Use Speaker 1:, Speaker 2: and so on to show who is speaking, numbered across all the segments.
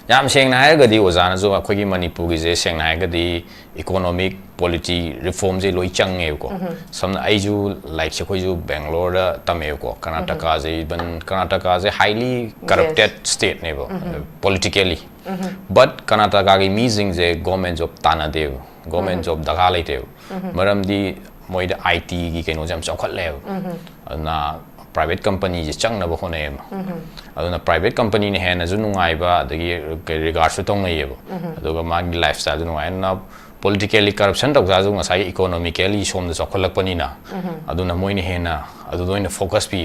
Speaker 1: yam seng na hai ga di ozana zo akhoi gi manipur gi je seng na hai ga di economic polity reform je loi chang nge ko samna ai ju like khoi ju Bangalore da tame ko Karnataka je highly corrupted state ne bo politically but Karnataka gi meeting je government job tana de government job daga lai de maram di moi da IT gi keno jam chakhat le na private company ji chang na bo khone ma aduna private company ne hen azu nungai ba adagi regards to tong nei bo aduga magi lifestyle nu ngai na politically corruption dog za ju ngasai economically som da chakhalak pani na aduna moi ne hena adu doina focus pi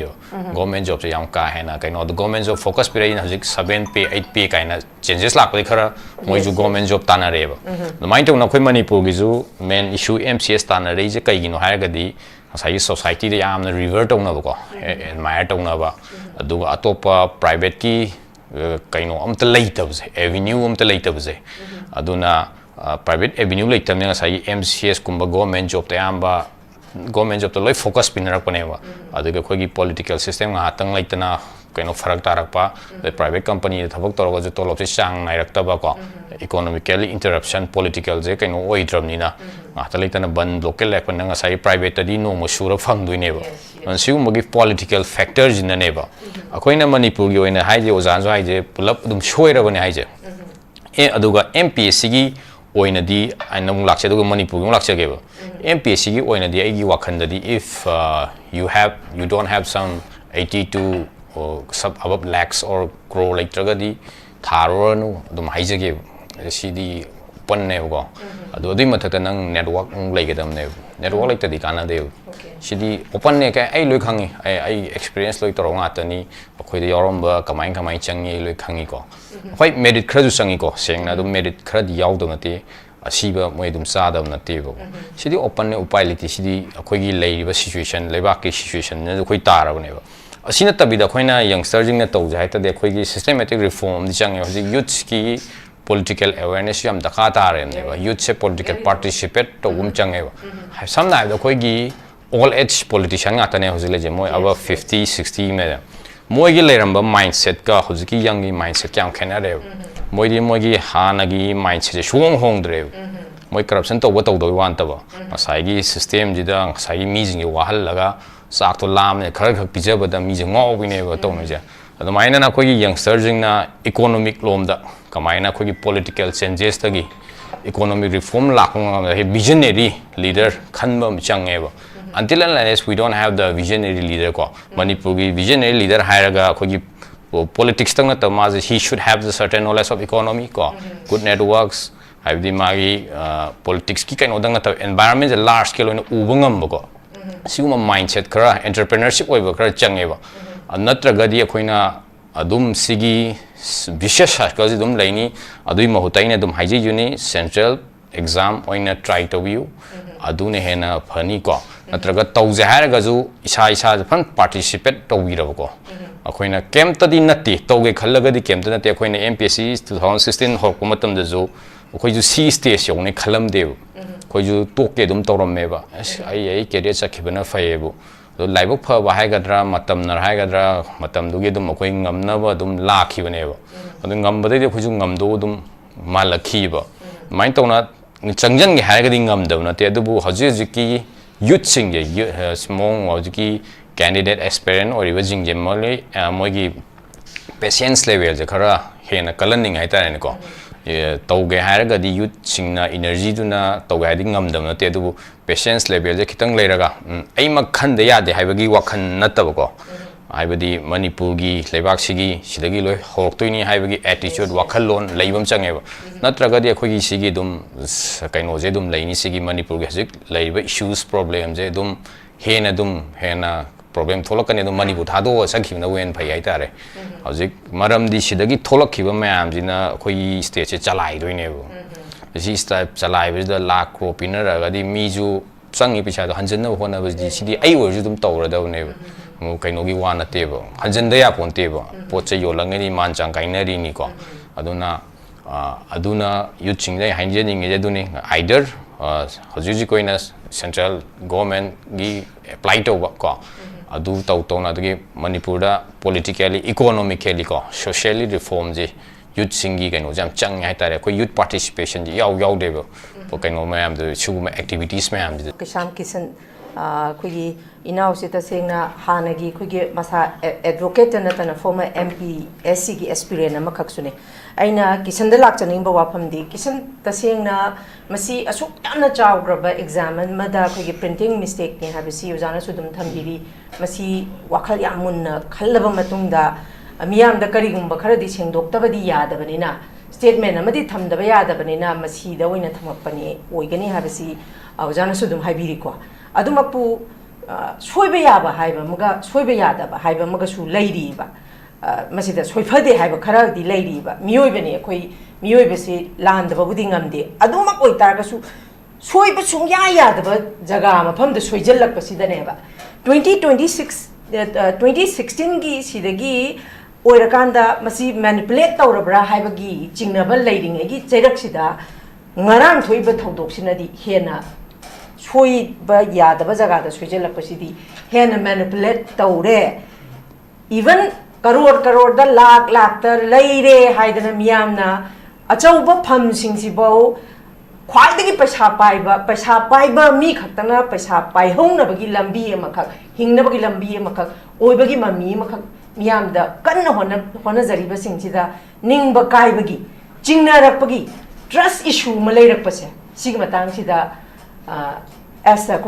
Speaker 1: government job se yam ka hena kaino the government job focus pi rai na hujik 7 pay 8 pay kaina changes lak pai khara moi ju government job tana re ba the mind to na khoi manipur gi ju main issue MCS tana re je kai gi no ha ga di asai society de yam na revert tong na ba ko admire tong na ba adu atopa private ki kaino am ta leitab se avenue am ta leitab se aduna private avenue leitab ne asai MCS kumba government job ta yam ba government job to loi focus pinarak panewa aduga khoi gi political system nga tang laitana kaino farak tarak pa the private company thabak toroga je tolop se chang nai rakta ba ko economically interruption political je kaino oi dramni na nga ta laitana ban local lek pan nga sai private di no mo sura phang dui ne ba an siu mo gi political factors in ne ba akoina manipur gi oina hai je ozan zo hai je pulap dum shoi ra bane hai je aduga MPSC gi oina di aina mung lakse aduga manipur gi lakse ge ba MPSC gi oina di ai gi wakhan da di if you don't have some 82 or sub above lakhs or crore like traga di tharo nu dum haije ge si di pon ne go adu di mathata nang network lai ge dam ne network like ta di kana de si di open ne ka ai loi khangi ai experience loi toro nga ta ni khoi de yorom ba kamai changi loi khangi ko khoi merit khra ju changi ko seng na dum merit khra di yaw dam na te asiba moi dum sa dam na te bo si di open ne upai liti si di khoi gi lai ba situation lai ba ke situation ne khoi ta ra ne ba asina tabida khoina youngster jing na to jai ta de khoi gi systematic reform di changi hoji youth ki political awareness yam dakha ta re ne ba youth se political participate to gum changi ba samna da khoi gi all age politician nga tane hoji le je moi above 50 60 me moi gi leramba mindset ka hoji ki young gi mindset kyam khena re moi gi hana gi mindset shong hong dre moi corruption to do wan ta ba sai gi system ji da sai gi mi jing gi wahal laga sak to lam ne khar khak pije ba da mi jing ngo bi ne ba to ne ja adu mai na khoi gi youngster jing na economic lom da kamai na khoi gi political changes ta gi economic reform la ko visionary leader khan ba chang e ba until and unless we don't have the visionary leader ko manipur gi visionary leader hairaga khoi gi politics tang na ta ma he should have the certain knowledge of economy ko good networks have the magi politics ki kaino dang ta environment large scale on ubangam ko siguma mindset kara entrepreneurship oi ba kara change ba natraga di khoina adum sigi vicious circle dum laini adui mahutai ne dum haji uni central exam oina try to view adune hena phani ko natraga tawje haraga ju isa fan participate to wi rabo ko akoina kem ta di nati toge khallaga di kem ta nati akoina MPSC 2016 hok matam da ju khoi ju C stage yong ne khalam de khoi ju toke dum toram me ba ai career sakhibana fayebu do laibok pha ba haigadra matam nar haigadra matam du ge dum khoi ngamna ba dum lakhi bane ba adu ngam ba de khoi ju ngam do dum malakhi ba main tona changjan ge haiga ding ngam da na te du bu haji ki youth sing ge smong wa ki candidate aspirant or even jing gemole mogi patience level je khara hena kalaning hai ta ne ko tauge haraga di youth singna energy duna tauge di ngamdam na te du patience level je khitang leiraga ai mak khan de ya de haibagi wakhan natab ko haibadi manipur gi lebak sigi sidagi loi horoktoini haibagi attitude wakhalon leibam change ba natraga di khoi gi sigi dum kaino je dum leini sigi manipur gi hajik leiba issues problem je dum hena problem tholakane dum manipur thado sakhibna wen phai ai tare hajik maram di sidagi tholakhiba mayam jina khoi stage chalai doine bo ji step chalai bi da lakh kro pinara ga di mi ju changi picha do hanjan na hona ba ji sidi ai wor ju dum tawra da ne mo kaino gi wana te bo hanjan da ya pon te bo poche yolang ni man chang kainari ni ko aduna yuching dai hanjening je duni either hajuji koina central government gi apply to ko adu tau na de manipur da politically economically ko socially reform je youth singi kaino jam chang hai tare ko youth participation yaw debo ko kaino mayam de chuguma activities mayam de
Speaker 2: Keisham Kishan Kugi Inau Sita Singna Hanagi Kugi Masa advocate and former Mpsc Aspirant Makaksune. Aina Kishan the Lactaning Bawapamdi, Kishan the Singna Masi Asukana Chow Grubber examen, Mada Kugi printing mistake in Habisi, Uzana Sudum Tambiri, Masi Wakaliamun, Kalaba Matunda, Miam the Karigum Bakaradi Sing Doctor Badia the Banina. Statement Amadi Tam the Bayada Banina, Masi the winner Tamapani, Wigani Habisi, Uzana Sudum Habirikwa. Adumapu Soybayaba Hiba Muga Soybayada Hiba Mugasu lady ba Masida Soyfade Hiba Karadi lady ba Mioibani Koi Mioibasi land of Budingam de Adumakoi Targasu Soybasungaya the Jagama from the Soyjella Pasidaneva 2016 gi Sidagi Oirakanda Masi manipulate Taurabra Hibagi Jingnaba lady Egi Zedaxida Naran Toiba Todoxinadi Hena Shui ba yada ba jaga da sujel la pasidi hen manipulate tawre even karor da lakh ta leire haidana miyamna achau ba pham sing si bo khwai dagi paisa pai ba mi khaktana paisa pai hong na bagi lambi amakha hingna bagi lambi amakha oi bagi mami amakha miyam da kanna hona zari ba sing si da ning ba kai bagi jingna rak bagi trust issue ma leirak pase sig matang si da as a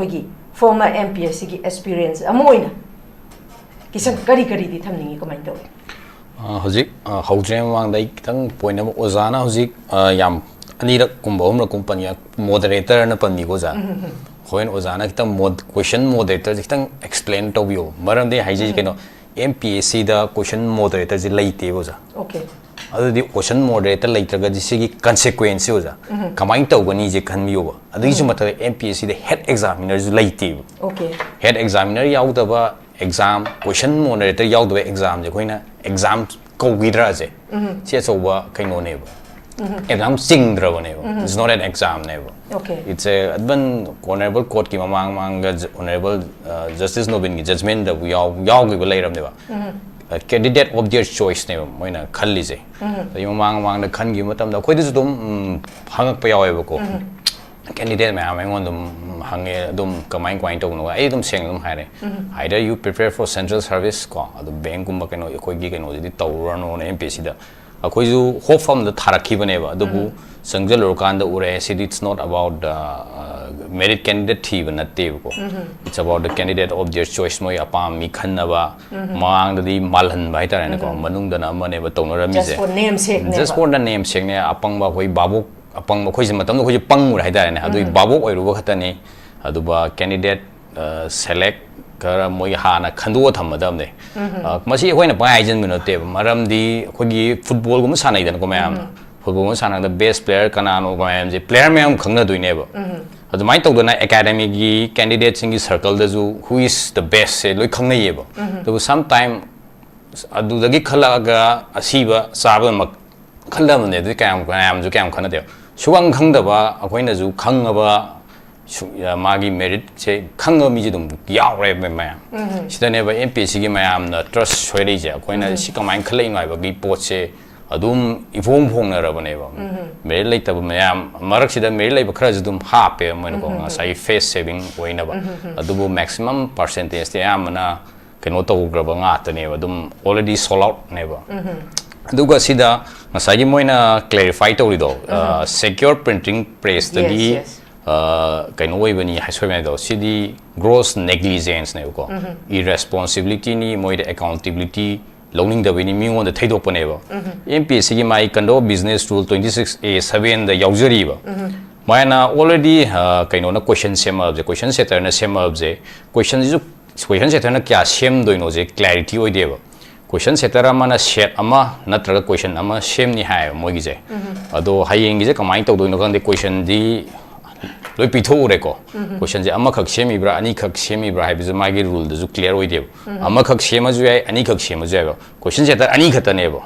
Speaker 2: former Mpsc Aspirants Amoina Kishan Kari di Tamning Commando.
Speaker 1: Hozik, Hodrem Wang Lake, Tang, Point of Ozana, Hozik, Yam, Anita Kumbom, company, moderator and a Panigoza. When Ozana, question moderator, explain to you. Maram de Hijikano, Mpsc, the question moderator is late.
Speaker 2: Okay.
Speaker 1: The question moderator later got the consequences. Coming to one is a conviewer. Addition matter Mpsc, the head examiner is late.
Speaker 2: Okay.
Speaker 1: Head examiner out of exam, question moderator out of exam, the queen exam go with us. She's over Kano neighbor. Exam sing never. It's not an exam never.
Speaker 2: Okay.
Speaker 1: It's a honorable court Kimamang honorable justice no being judgment that we all will later never. Candidate of their choice name, Moina Kalize. The Yomang the Kangi Matam, the Quidisdum hung up Payawako. Candidate, I want them hung a dum combine quite on Adam saying them high. Either you prepare for central service, the Bankumacano, Kogigan, the Tower on Mpsc. A Koizu hope from the Tarakibaneva, the Boo, Sangal Rokanda Ure said it's not about merit candidate even at Tevko. It's about the candidate of their choice Moy upon Mikanava, Mang the Malan Baita and Manungana Maneva Tonora
Speaker 2: Just for namesake.
Speaker 1: Just for the namesake, upon Bakoi Babu, upon Mokoismatam, which Pang Rida and Hadu Babu or Wakatani, Haduba candidate select. Moyahana Kanduatam, Madame. Masi when a Bajan Minote, Madame the Kogi football Gumsana than Gomam. Football Sana, the best player Kanano Gomam, the player Mam Kanga do never. At the mind of the academic candidates in his circle, who is the best, said Kanga Yebo. There was some time do the Gikalaga, Asiba, Saba, Kalam, the Cam, Gram, the Cam Canada. Shuang Kangaba, Aquinazu, Kangaba. Magi merit say Kanga Mijidum, Yaw Ma'am. She never Mpsc Mayam, the trust Swedija, when I see my claim I will be port say, Adum, if home honer of a neighbor. Very later, Mayam, Maraxida may labor crasdum happy when going as I face saving whenever. Adubu maximum percentage, the amana cannot grab a neighbor, dum already sold out never. Duga Sida, Masagi Moina clarify to secure printing press the Kanoi when he has CD gross negligence, irresponsibility, ni more accountability, loaning the winning on the Tado Poneva. Mpsc my condo business rule 26A7 the Yauzariva. Mine already Kanona question same of the question setter and a same of the questions setter and a kya shame do know the clarity or deva. Question setter mana shed ama not question ama shame ni high mogize. Although high is a command to do the question the Pito reco. Questions Amakak Shemi Bra, Anikak Shemi Bra, is a Magi rule, the clear with you. Amakak Shemazue, Anikak Shemazevo. Questions at Anikata never.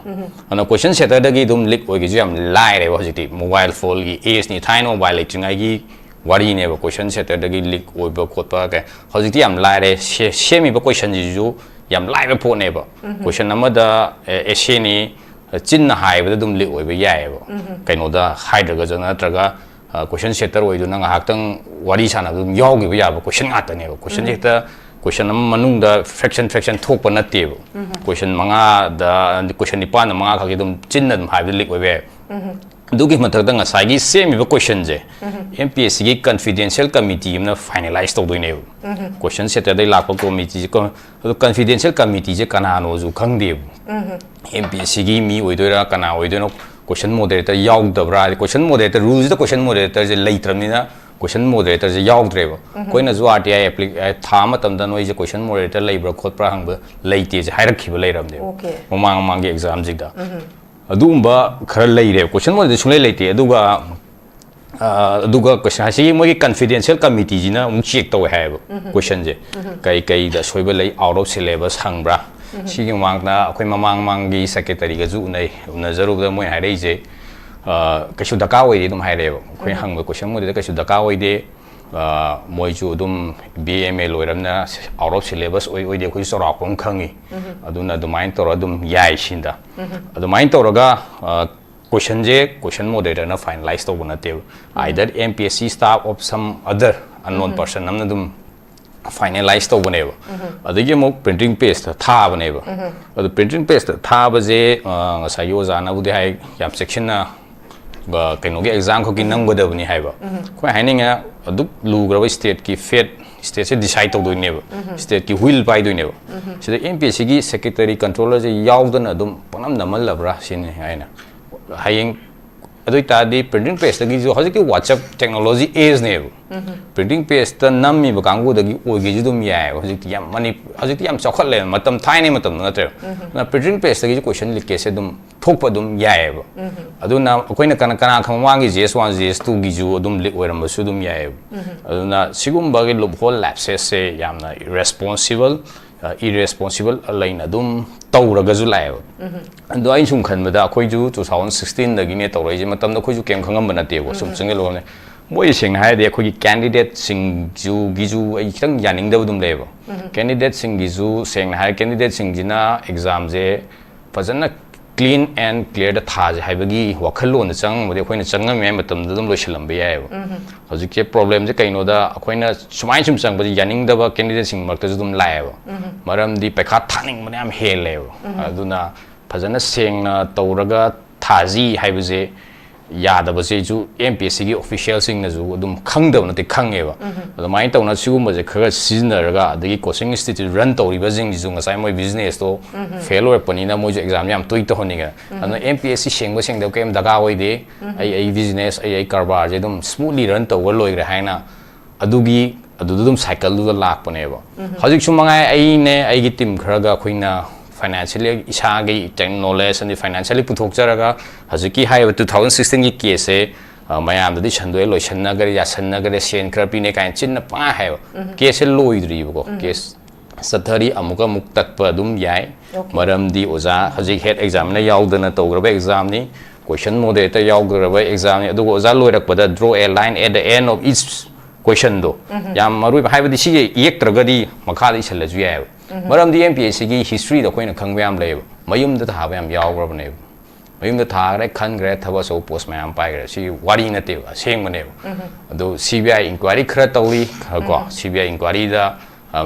Speaker 1: And a question set at the Gidum lick or Gizium lie was it mobile folly, is ni tino violating Igi, Wadi never question set at the lick or Bokota, Hositiam lie, Shemi questions you, Yam live report never. Question number the Esheni. chin na hai ba dum li oi ba yai ba kai no da hai da ga jana traga question setter oi du na ngak tang wari sana dum yaw gi ba ya ba question nga ta ne ba question jeta question am manung da fraction thok pa na te ba question manga da question ni pa na manga kha gi dum chin na dum hai ba li oi ba dugi mathak da nga sai gi same ba question je MPSC gi confidential committee na finalize to do ne question setter dai lak pa committee ko confidential committee je kana no ju khang de MPSC gi mi oi do ra kana oi do no question moderator yaw da bra question moderator rules da question moderator je lei tram ni na question moderator je yaw dre ba koi na ju RTI apply tha ma tam da noi je question moderator lei bra khot pra hang ba lei te je hairak khi ba lei ram de mang gi exam jig da adumba khara lei re question moderator chulai lei te aduga question si mo gi confidential committee ji na check to ha ba question je kai da soiba lei out of syllabus hang bra si gi mang na akhoi mang gi secretary ga ju nai na zaru da moi ha rei je kashu da ka oi dum ha re ba khoi hang ba question mo de kashu da ka oi de moi ju dum BMA loiram na out of syllabus oi de khoi sora pom khangi aduna du main tor dum yai shinda adu main tor ga question moderator na finalize to na te either MPSC staff of some other unknown person namna dum finalize to bane ba adigi mo printing paste tha bane ba adu printing paste tha ba je ngasai yo jana bu de hai yam section na ba kaino ge exam ko ki nam goda bani hai ba khoi haininga adu lu gra state ki fate state se decide to do ne ba state ki will by do ne ba sida MPSC gi secretary controller je yaw dan adum panam namal labra sin haina hayeng adoi ta di printing paste gi jo hoji ki WhatsApp technology age ne printing paste ta nammi ba kangu da gi oi gi dum ya hoji ti yam mani hoji ti yam chokhat le matam thai ne matam na tre na printing paste gi question lik ke se dum thok pa dum ya ba adu na koi na kana khamwang gi JS1 JS2 gi ju dum lik oiram ba su dum ya adu na sigum ba gi lob hol lapses se yam na irresponsible line adum tawraga ju lai ando ai sum khan bada khoi ju 2016 da gi ne tawrai je matam da khoi ju kem khangam bana te go sum chang lo ne moi sing hai de khoi candidate sing ju gi ju ai khang yaning da dum le ba candidate sing gi ju seng hai candidate sing jina exam je fajana clean and clear da tha je hai bagi wakhal lo na chang mode khoi na changam me matam da dum lo shilam be ya ba hoji ke problem je kaino da khoi na sumai sum chang ba yaning da ba candidate sing mak ta dum lai ba maram di pekha thaning mane am he le ba aduna fajana seng na tawraga thaji hai je yada ba se ju MPSC gi official sing na ju dum khang da na te khang e ba adumai taw na sigum ba je khaga season raga adagi coaching institute run to ri ba jing ju ngasai moi business to failure pani na moi ju exam yam toi to honinga anu MPSC seng ba seng da kem daga oi de ai business ai karbar je dum smoothly run to loi gre haina adugi adudum cycle du lak pane ba hajik sumangai ai ne ai gi team kharaga khoina financially isagi knowledge and financially puthok jaraga hajiki hai 2016 gi case mayam da chandoi loisan na gari ya san na gari sen krapi ne kain chin na pa hai case loi dri ko case sathari amuka muktak pa dum yai maram di oza hajik head exam na yaw dana tograba exam ni question moderator yaw graba exam ni adu oza loirak pada draw a line at the end of each question do yam marui hai ba di si yek tragadi makha di challa ju yai maram di MPSC gi history da koina khang yam le mayum da tha ba yam yaw grab ne mayum da tha gre khan gre thaba so post mayam pai gre si wari na te seng mane ado CBI inquiry khara tawli ko CBI inquiry da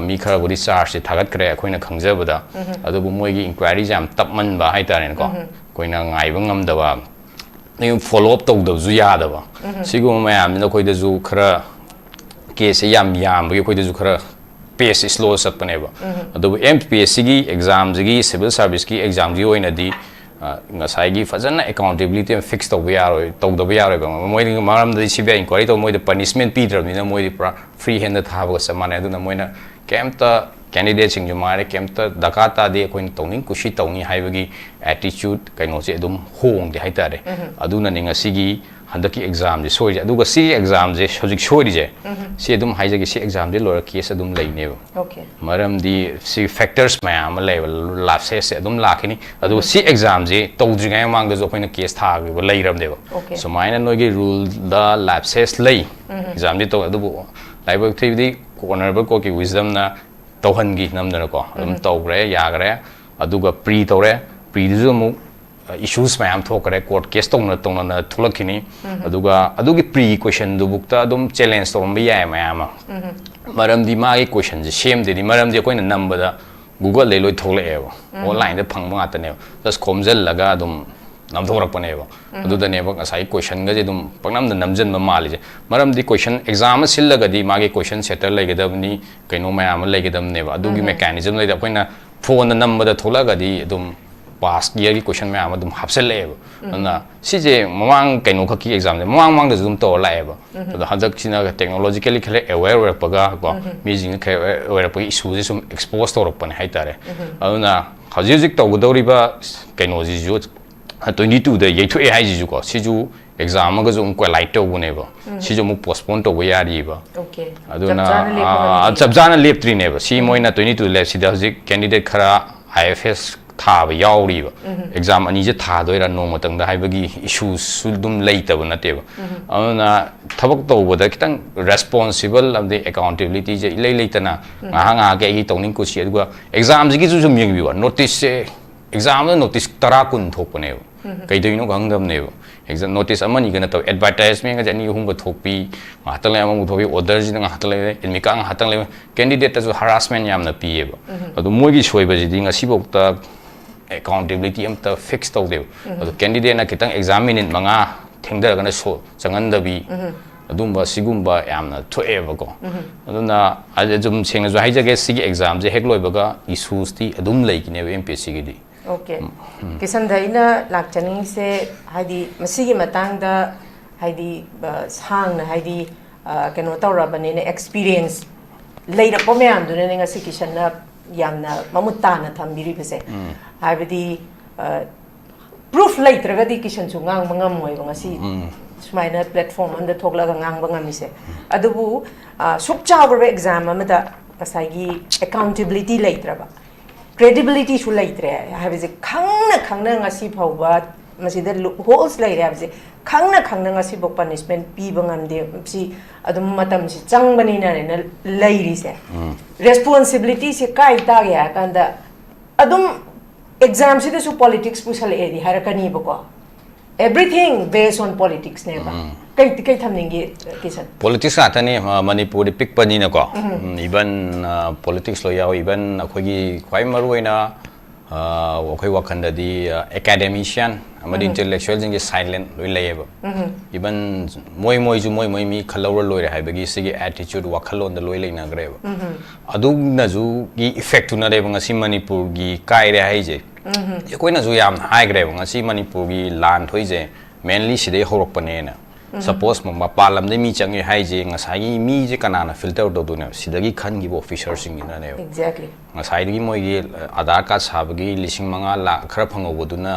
Speaker 1: mi khara bodi charge thagat kre koina khangja bada ado bu moi gi inquiry jam tapman ba hai taren ko koina ngai ba ngam da ba ni follow up tawd ju ya da ba sigu mayam na koi da ju khara case yam ba koi da ju khara pace slow sat pane ba adu MPSC gi exam gi civil service gi exam gi oina di ngasai gi fajana accountability fix to be yaro to do be yaro ba moi maram da CBI inquiry to moi the punishment pi dram ni na moi free hand da tha ba samane adu na moi na kemta candidate sing jumare kemta dakata de koin tongning kushi tongni haibagi attitude kaino se dum hong de haitare adu na ninga sigi handaki exam je soi je aduga si exam je hojik soi je si dum haijagi si exam je lora case dum leine
Speaker 2: okay
Speaker 1: maram di si factors mayam level lab se dum lakini adu si exam je tawdri ga mang da jo koina case tha ga leiram de so maina noigi rule da lab ses lei exam je to adu laiba thidi honorable ko ki wisdom na tawhan gi namna ko dum tawre ya gre aduga pre tawre pre ju mu issues mayam thokare court case tongna thulakini aduga adugi pre question du bukta adum challenge tombi ya mayam maram di ma question je same de di maram di koina number da google le loi thole e online da phang ma ta ne das khomjal laga adum nam thorak pane ba adu da ne ba asai question ga je dum pangnam da namjan ma mali je maram di question exam sil laga di ma ge question setter lai ga da ni kaino mayam lai ga dam ne ba adugi mechanism lai da koina phone da number da thola ga di adum past year ki question mayam adum hapsel le ba na si je mamang kaino khaki exam de mamang da zum to lai ba da hanjak sina technologically khale aware pa ga ko mi jing khe aware pa issue je sum expose to rok pane hai tare aduna hajik to godori ba kaino ji ju 22 da ye thu ai ji ju ko si ju exam ga zum ko light to ne ba si ju mu postpone to ya ri ba
Speaker 2: okay
Speaker 1: aduna sabjana lep 3 ne ba si moina 22 lep si da hajik candidate khara ifs tha ba yaw ri ba exam ani je tha doira no matang da haibagi issues sudum leita ba nate ba aduna thabak to ba da kitang responsible of the accountability je leita na nga ge gi tongning ko si aduga exam ji gi ju myeng bi ba notice exam notice tara kun thok ne kai dei no gang dam ne exam notice amani gana to advertisement ga jani hum ba thokpi hatang le amang thobi order ji nga hatang le inmi kang hatang le candidate ta harassment yam na pi ba adu moi gi soi ba ji nga si bok ta accountability am ta fix to de adu candidate na kitang exam minute manga thengda ga na so changan da bi adum ba sigum ba yam na thoe ba ko aduna ajum cheng ju hai jage sig exam je hek loi ba ga issues ti adum lei ki ne mpsc gi di
Speaker 2: okay kisan da ina lak chaning se haidi masigi matang da haidi sang na haidi keno tawra bane ne experience leira po me am dune nga sikishan na yamna mamuta na thambiri bese haibadi proof later ga di kishan chu ngang mangam moi ba ngasi smaina platform under thogla ga ngang ba ngami se adubu suk chawer exam amada kasai accountability later ba credibility su laitre habise khangna ngasi phawba masida holes laire habise khangna ngasi bok punishment pi bangam de si adum matam si changbani na ne lairi se responsibility se kai ta ya kanda adum exam si de su politics pusal edi harakani bako everything based on politics ne ba kai thamningi kisan
Speaker 1: politics ata ne manipur di pick pani na ko even politics lo yaw even akhoi gi khwai maruina akhoi wakhanda di academician amadi intellectual jing silent loi leyeba even moi ju moi mi khalawra loi hai bagi sigi attitude wakhalon da loi leina greba adu na ju gi effect na de ngasi manipur gi kai re hai je koi na ju yam hai greba ngasi manipur gi lan thoi je mainly sidai horok pane na suppose ma palam de mi changi hai je ngasai mi je kanana filter do do ne sidagi khan gi officer sing ina ne
Speaker 2: exactly
Speaker 1: ngasai gi moi gi aadhar card sabagi lising manga la khara phango boduna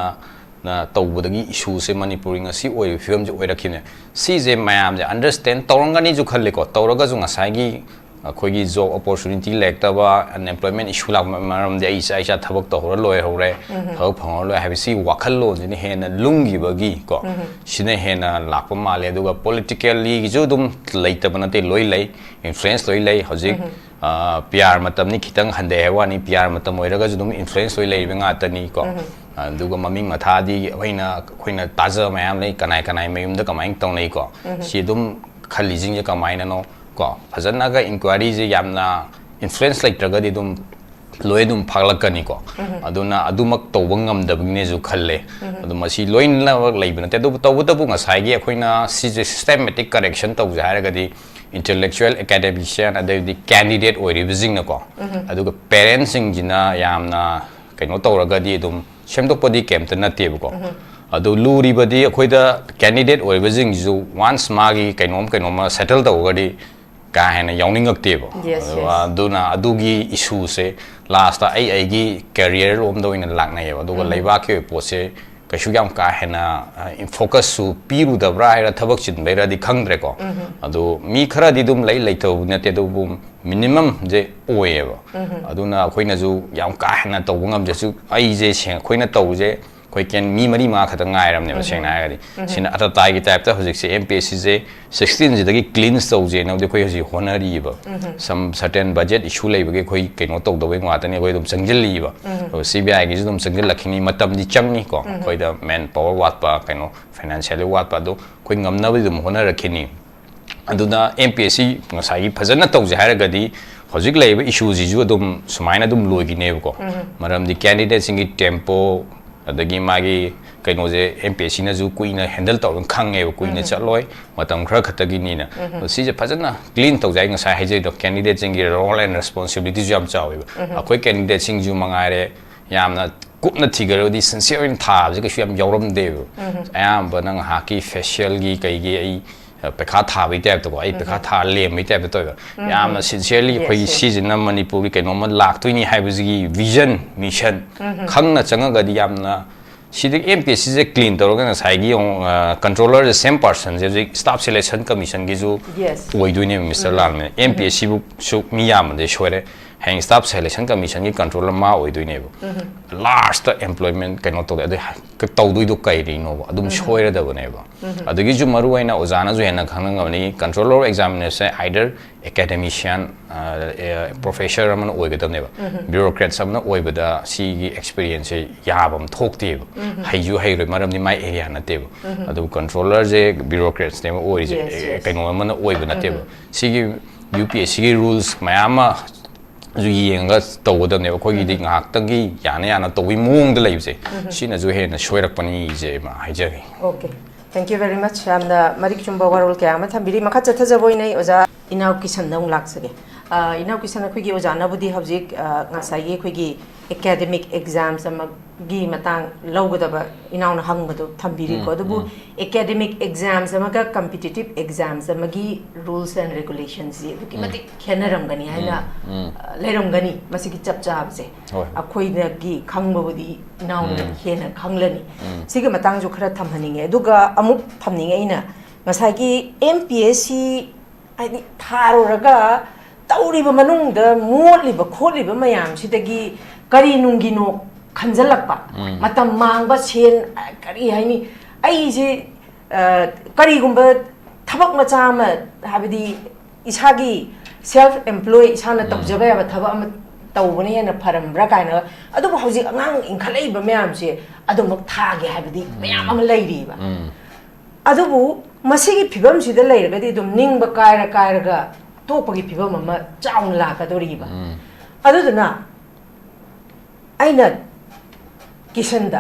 Speaker 1: na tawbudagi issue se manipuri ngasi oi film je oi rakhine si je mayam je understand tawrangani ju khalle ko tawraga ju ngasai gi akhoi job opportunity lekta ba unemployment issue la maram de isa thabak to hor loi hore thau phang loi habisi wakhal lo jini hena lungi bagi ko sine hena lakpa male duga politically ju dum leita banate loi lei influence loi lei hojik PR matam ni khitang hande hewa ni PR matam oiraga ju dum influence loi lei benga tani ko duga maming matha di khoina taja mayam lei kanai mayum da kamai tong nei ko si dum khali jing je kamai na no ko phajana ga inquiry je yamna influence like traga di dum loi dum phaglakani ko aduna adumak tawangam dabgne ju khalle aduma si loin la leibna te du tawu ngasai gi khoina si systematic correction taw ja ga di intellectual academician ade di candidate oi revising na ko aduga parents sing jina yamna kaino tawraga di dum semdok podi kemta na te ko adu luri badi khoida candidate oi revising ju once magi kainom settle taw ga di ka hena yawning akte ba aduna adugi issue se last ta ai gi career lom do in lak na ya aduga leiba ke po se kashu yam ka hena focus su piru da bra ra thabak chin be ra di khangdre ko adu mi khara di dum lei to na te do bum minimum je oye ba aduna khoina ju yam ka hena to ngam je su ai je se khoina to je koi ken mi mari ma khata ngai ram ne seng na gadi sin ata tai gi type ta hojik se MPSC je 16 ji dagi cleans to je no de koi ji honari ba some certain budget issue lei ba koi keno tok do ngwa ta ne koi dum sangjil li ba CBI gi dum sangjil lakhini matam di chang ni ko koi da man power wat pa keno financially wat pa do koi ngam na bi dum honar rakhini aduna MPSC ngasai gi phajana to je har gadi hojik lei ba issue ji ju dum sumaina dum loi gi ne ko maram di candidate singi tempo adagi magi kaino je MPSC na ju kuina handle to khang e kuina chaloi matam khra khatagi ni na si je phajana clean to jai ngasai hai je do candidate singi role and responsibility jam chawi akoi candidate sing ju mangare yamna kupna thigaro di sincere in tha je ka yam yawram de ayam banang haki facial gi kai gi ai pekha tha bi type to ai pekha tha le mi type to yamna sincerely khoi season na manipuri kai no man lak tuini hai bi vision mission khangna changa ga di yamna sidi MPSC je clean to ga sai gi controller the same person je staff selection commission gi ju oi duini Mr. Lalme MPSC bu su mi yam de shore hang staff selection commission gi controller ma oi duini bu last employment kai no to de ka to dui do kai ri no adum shoira da bane ba adagi ju maru aina ozana ju hena khang ngam ni controller examination either academician professor amana oi ga ne ba bureaucrat samna oi ba da si gi experience ya bam thok te ba hai ju hai ro maram ni mai area na te ba adu controller je bureaucrats ne oi je kai no amana oi ba na te ba si gi UPSC gi rules mayama ju yenga to da ne ko gi di ngak tang gi yana yana to wi mung da lai se sina ju he na shoirak pani je ma hai je
Speaker 2: okay thank you very much amna marik chumba warol ke ama thambiri makha chatha jaboi nei oja inau kisan dong lak sage inau kisan khoi gi oja na budi habjik ngasai gi khoi gi academic exams ama gi matang lawgadaba inau na hangbadu thambiri ko dubu academic exams ama ka competitive exams ama gi rules and regulations ji duki mati khenaram gani haina leram gani masigi chap chap se akhoi na gi khangbabudi inau na hena khanglani siga matang ju khara thamhaninge duga amuk thamninge ina ngasai gi MPSC ai tharo raga tauri ba manung da motli ba kholi ba mayam sidagi kari nungi no khanjalakpa matam mangba sen kari haini ai je kari gumba thabak macha ma habidi isagi self employed isana tabjaba ya thaba am tawbani hena pharambra kaina adu hauji angang inkhалei ba mayam se adu mak thage habidi mayam am leiri ba adu bu masigi phibam sida leiraga di dum ningba kaira ga topagi phibam ama chaung la ka dori ba adu duna aina Kishan da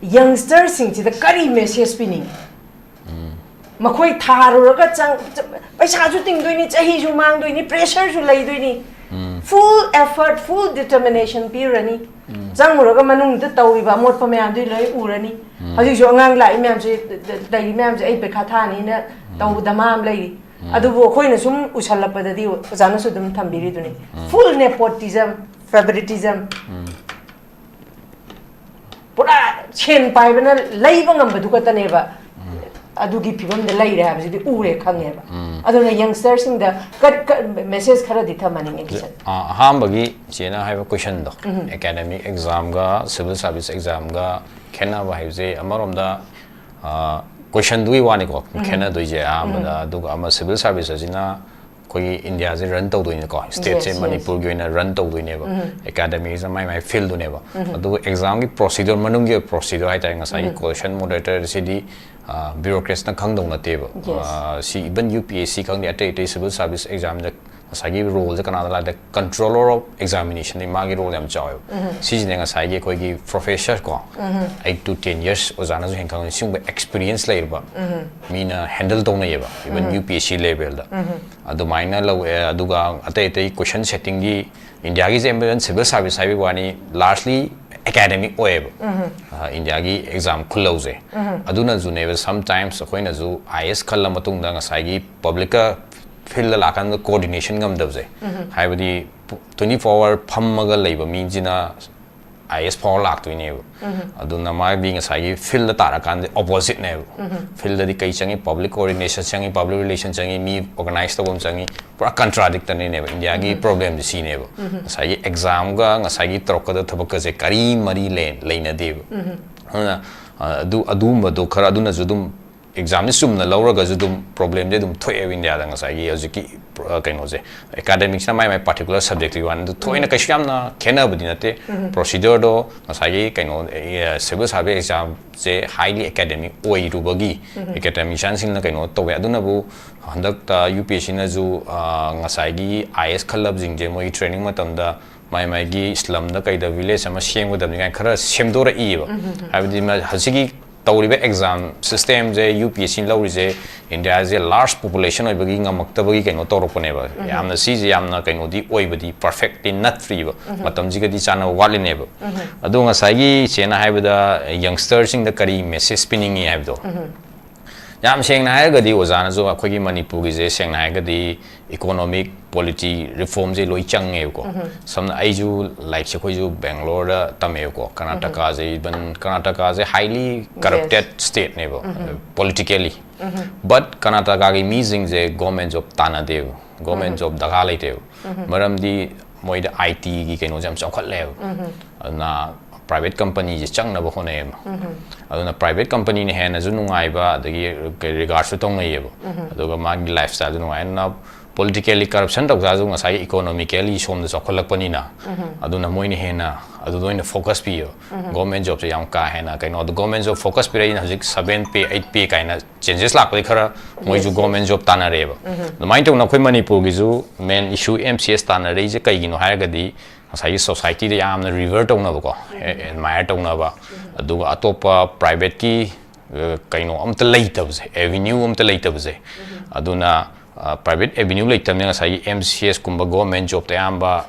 Speaker 2: youngster sing chi da kari message pining makhoi tharu raga chang paisa ju ting doini chahi ju mang doini pressure ju lai doini full effort full determination pirani chang raga manung da tawi ba mot pa myam dui lai urani haji jo angang lai myam je dai myam je ai pekha tha ni na taw damam lai adu bo khoi na sum ushalapa da di ojana su dum thambiri duni full nepotism favoritism pura chen pai bana lai bangam badu ka tane ba adu gi phibam de lai ra ba ji ure khange ba adu na youngster sing da message khara di thamaning Kishan
Speaker 1: ham bagi chena hai ba question do academic exam ga civil service exam ga khena ba hai je amarom da question dui wani ko khena dui je amada du ama civil service ajina koi India je run to doine ko state je manipur gi na run to doine ba academy is my field dune ba adu exam gi procedure manung gi procedure hai ta ngasai question moderator cd bureaucrats na khang dong na te ba si even UPSC khang ni ate civil service exam da ngasai role je kana la the controller of examination ni ma gi role yam chaw si ji ngasai gi koi gi professor ko 8 to 10 years ozana ju henkang sing experience lai ba mina handle dong na ye ba even UPSC level da adu maina lo aduga ate question setting gi India gi je civil service sai wani largely academic web India gi exam khullo je aduna ju ne sometimes khoina ju IS khalla matung da ngasai gi public field la kan coordination ngam dab je haibadi 24 hour phamaga leiba mi jina IS power laktuine aduna ma bi ngasai field da tara kan opposite ne field da kai changi public coordination changi public relation changi mi organize to bom changi pura contradictory ne India gi problem di sine ngasai exam ga ngasai gi trok da thabak se kari mari leina de adu madu khara aduna judum exam ni sumna lauraga judum problem de dum thoe India da ngasai gi ajiki kaino je academics na my particular subject one the thoina kasham na khena budi nate procedure do ngasai kaino civil service exam je highly academic oi rubagi academician sin na kaino to aduna bu handak ta UPSC na ju ngasai gi IS khalab jing je moi training matam da my gi islam da kai da village ama shem da ni khara semdora i ba habdi ma hasigi tawriba exam system je UPSC lauri je India is a large population oi bagi ngamakta bagi kaino torokone ba yamna si je yamna kaino di oi badi perfectly not free ba matam ji ga di chana wali ne ba adu nga sai gi chena haibada youngster sing da kari message spinning i haibdo yam seng na ga di ozana zo akhoi gi manipur gi je seng na ga di economic polity reform je loi chang nge ko samna ai ju like se khoi ju Bangalore da tame ko Karnataka je ban Karnataka je highly corrupted state ne ba politically but Karnataka gi meaning je government job tana de government job daga lai de maram di moi da IT gi kaino jam chawkhat le na private company je chang na ba khone aduna private company ne hena ju nungai ba dagi regard su tong ngai ba aduga magi lifestyle nungai na politically corruption dog za nga sai economically som da chokholak pani na aduna moi ne hena adu doina focus pi government job yam ka hena kaino the government job focus pi rein hajik 7 pay 8 pay kaina changes lak pai khara moi ju government job tana re ba the mind to na khoi manipur gi ju main issue MCS tana re je kai gi no ha ga di sai society da yam na revert tong na ba ko admire tong na ba adu atopa private ki kaino amta leitab je avenue amta leitab je aduna private avenue leitam ne sai MCS kumba government job ta yamba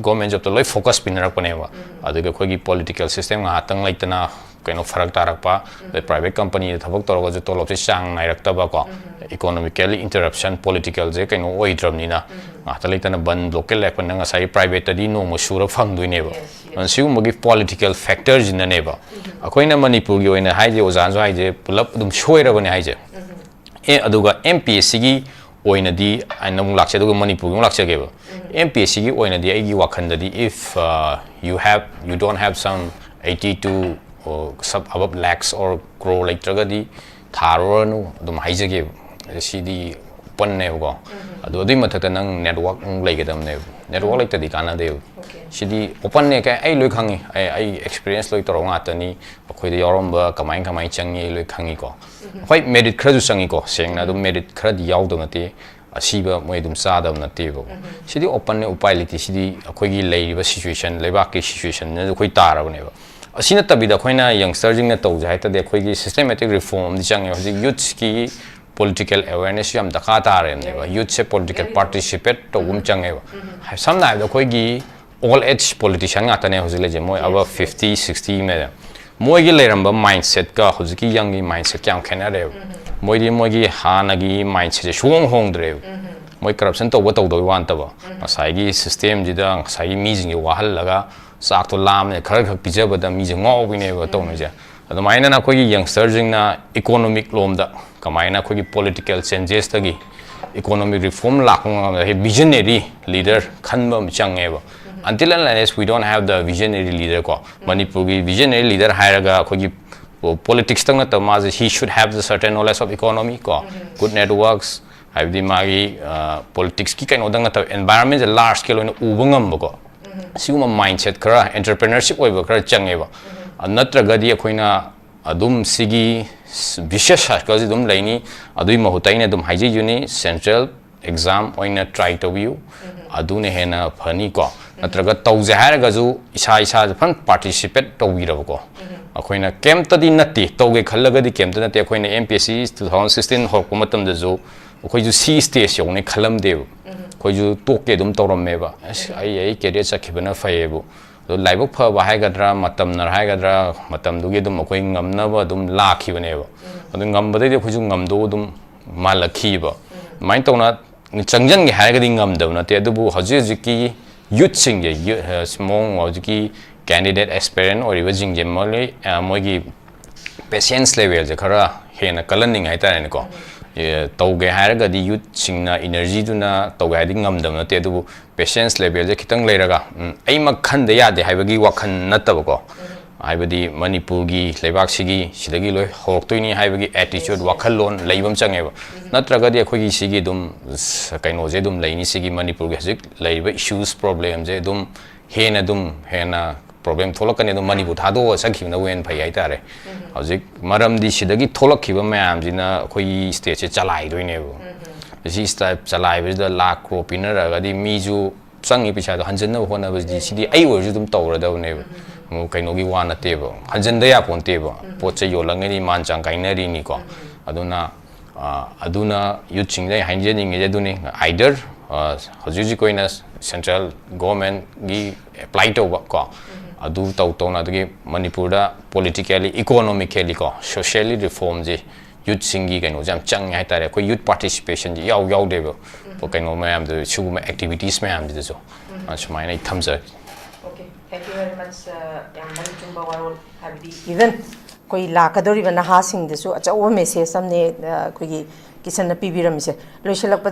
Speaker 1: government job to loi focus pinarak panewa aduga khoi gi political system nga tang leitana kaino farak tarak pa the private company thabak toroga je tolop se sang nai rakta ba ko economically interruption political je kaino oi dram ni na nga ta leitana ban local lek pan nga sai private di no mo sura phang dui ne ba an siu mo gi political factors in ne ba akoina manipur gi oina haije ozan zo haije pulap dum shoira bane haije aduga MPSC gi oina di anam lakche aduga manipur gi lakche ge ba MPSC gi oina di ai gi wakhanda di if you don't have some 82 or sub above lakhs or crore like tragadi tharo nu dum haije ge cd pon ne go adu di mathata nang network lai ge dam ne network like tadi kana de cd open ne ka ai loi khangi ai experience loi to nga tani khoi de yorom ba kamai changi loi khangi ko hoi merit khra ju changi ko seng na dum merit khra di yaw do na te asiba moi dum sa dam na te bo cd open ne upai liti cd khoi gi lai ba situation leba ke situation ne khoi tar ba ne ba asina tabida khoina youngster jing na to jai ta de khoi gi systematic reform di changi hoji youth ki political awareness yam dakha tare ne ba youth se political participate to gum changi ba samna da khoi gi all age politician nga tane hoji le je moi aba 50 60 me moi gi leramba mindset ka hoji ki young gi mindset kyam khena re moi gi hana gi mindset shong hong dre moi corruption to wa to do wan ta ba sai gi system ji da sai mi jing gi wahal laga sak to lam ne khar khak pija ba da mi je ngo bi ne ba to ne ja adamaina na khoi gi youngster jing na economic lom da kamaina khoi gi political changes ta gi economic reform lak he visionary leader khanba change ba until and unless we don't have the visionary leader ko manipur gi visionary leader hairaga khoi gi politics tang na ta he should have the certain knowledge of economy ko good networks have the magi politics ki kaino dang ta environment large scale on ubangam ba ko siguma mindset khara entrepreneurship oi ba khara change ba anatraga di khoina adum sigi vicious cycle dum laini adui mahutaina dum haji uni central exam oina try to view adune hena phani ko natraga tawje haraga ju isa fan participate to wi ko akoina kem tadi nati toge khallaga di kem tadi akoina MPSC 2016 hokku matam da ju akoi ju C stage yone khalam de koi ju toke dum torom meba ai career chakhibana fayebu laibok pha ba haigadra matam nar haigadra matam dugi dum akoi ngamna ba dum lakhibane ba adu ngam badai de khoi ju ngam do dum malakhi ba main tona changjan ge haigadi ngam da na te adu bu haji ki youth sing ye smong wa ki candidate aspirant or even jing gemoli moigi patience level je khara hena kalaning hai ta ne ko tauge hairaga di youth singna energy duna tauge hadi ngamdam na te du patience level je khitang leiraga ai makhan de ya de haibagi wakhan natab ko haibadi manipur gi leibak sigi sidagi loi horoktoini haibagi attitude wakhalon leibam change natraga di khoi gi sigi dum kaino je dum leini sigi manipur gi hajik leiba issues problem je dum hena problem tholakani dum manipur thado sakhibna wen phai ai tare hajik maram di sidagi tholakhiba mayam jina khoi state che chalai doine bu ji step chalai bi da lakh kro pinara ga di miju changi picha do hanjin na hona bi sidi ai wor ju dum tawra da ne mu kaino gi wana tebo hanjin da ya pon tebo poche yolangani manchang kainari ni ko aduna yuching dai hanjin ngi duni either hajuji koina central government gi apply to ko adu tau na de manipur da politically economically ko socially reform je youth singi kaino jam chang hai tare ko youth participation ji yaw debo ko kaino mayam de chuguma activities mayam de so achmai nai thamja.
Speaker 2: Okay, thank you very much. Yamban chumba warol habdi even koi lakadori bana ha sing de so acha o message samne koi kisan na pibiram se loiselak pada